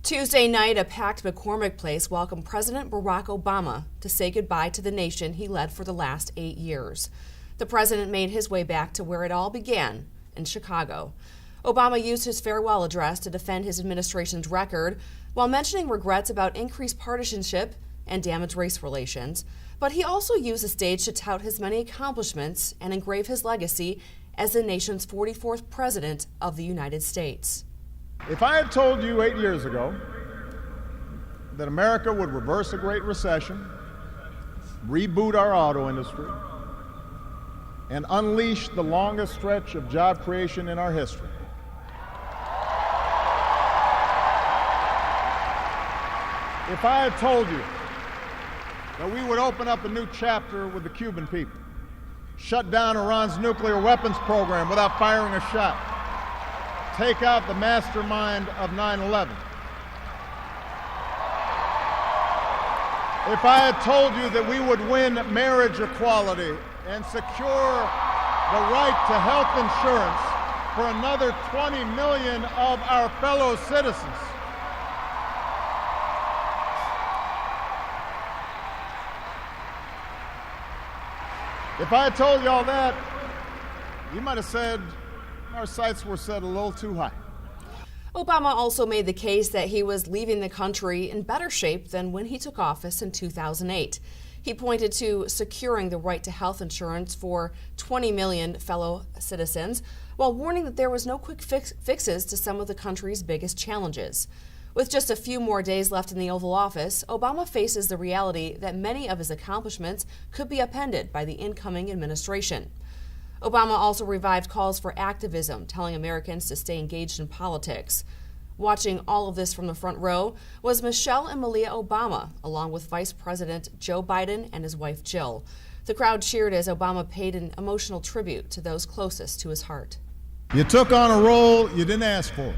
Tuesday night, a packed McCormick Place welcomed President Barack Obama to say goodbye to the nation he led for the last 8 years. The president made his way back to where it all began, in Chicago. Obama used his farewell address to defend his administration's record while mentioning regrets about increased partisanship and damaged race relations. But he also used the stage to tout his many accomplishments and engrave his legacy as the nation's 44th president of the United States. If I had told you 8 years ago that America would reverse a Great Recession, reboot our auto industry, and unleash the longest stretch of job creation in our history, if I had told you that we would open up a new chapter with the Cuban people, shut down Iran's nuclear weapons program without firing a shot, take out the mastermind of 9/11. If I had told you that we would win marriage equality and secure the right to health insurance for another 20 million of our fellow citizens, if I had told you all that, you might have said our sights were set a little too high. Obama also made the case that he was leaving the country in better shape than when he took office in 2008. He pointed to securing the right to health insurance for 20 million fellow citizens, while warning that there was no quick fixes to some of the country's biggest challenges. With just a few more days left in the Oval Office, Obama faces the reality that many of his accomplishments could be upended by the incoming administration. Obama also revived calls for activism, telling Americans to stay engaged in politics. Watching all of this from the front row was Michelle and Malia Obama, along with Vice President Joe Biden and his wife Jill. The crowd cheered as Obama paid an emotional tribute to those closest to his heart. You took on a role you didn't ask for,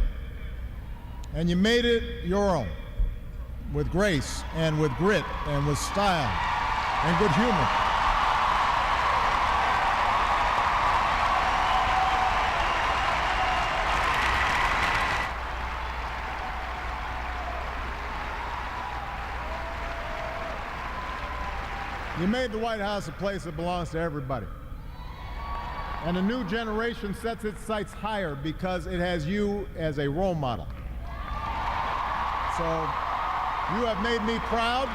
and you made it your own, with grace and with grit and with style and good humor. You made the White House a place that belongs to everybody. And a new generation sets its sights higher because it has you as a role model. So you have made me proud,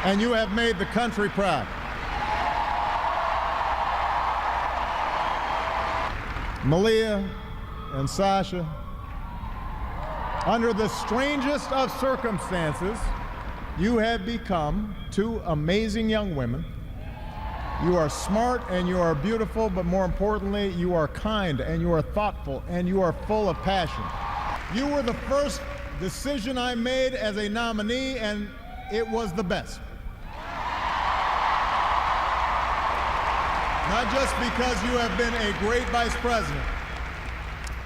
and you have made the country proud. Malia and Sasha, under the strangest of circumstances, you have become two amazing young women. You are smart and you are beautiful, but more importantly, you are kind and you are thoughtful and you are full of passion. You were the first decision I made as a nominee, and it was the best. Not just because you have been a great vice president,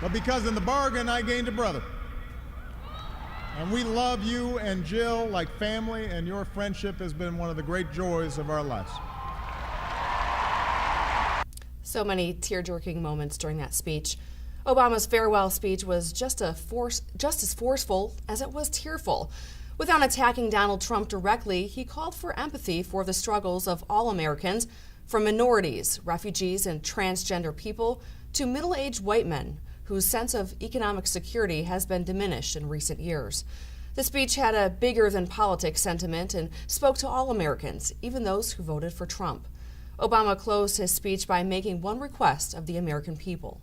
but because in the bargain I gained a brother. And we love you and Jill like family, and your friendship has been one of the great joys of our lives. So many tear-jerking moments during that speech. Obama's farewell speech was just as forceful as it was tearful. Without attacking Donald Trump directly, he called for empathy for the struggles of all Americans, from minorities, refugees, and transgender people to middle-aged white men whose sense of economic security has been diminished in recent years. The speech had a bigger-than-politics sentiment and spoke to all Americans, even those who voted for Trump. Obama closed his speech by making one request of the American people.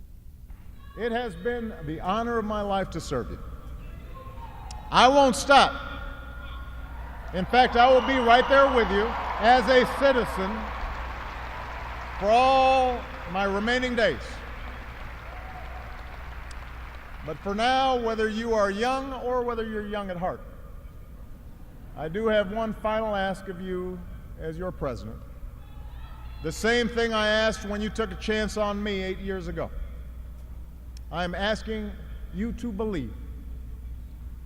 It has been the honor of my life to serve you. I won't stop. In fact, I will be right there with you as a citizen for all my remaining days. But for now, whether you are young or whether you're young at heart, I do have one final ask of you as your president. The same thing I asked when you took a chance on me 8 years ago. I'm asking you to believe,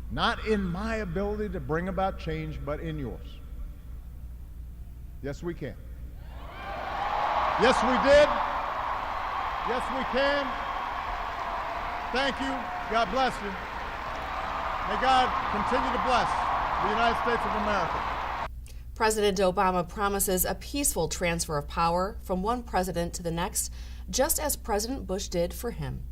not in my ability to bring about change, but in yours. Yes, we can. Yes, we did. Yes, we can. Thank you. God bless you. May God continue to bless the United States of America. President Obama promises a peaceful transfer of power from one president to the next, just as President Bush did for him.